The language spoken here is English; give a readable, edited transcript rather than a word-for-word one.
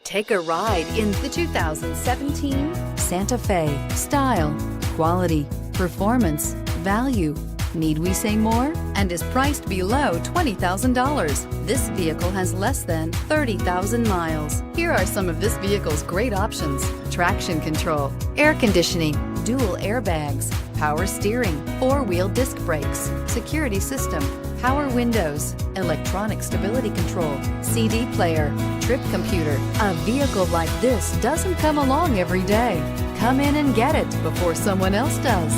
Take a ride in the 2017 Santa Fe. Style, quality, performance, value. Need we say more? And is priced below $20,000. This vehicle has less than 30,000 miles. Here are some of this vehicle's great options: traction control, air conditioning, dual airbags, power steering, four-wheel disc brakes, security system, power windows, electronic stability control, CD player, trip computer. A vehicle like this doesn't come along every day. Come in and get it before someone else does.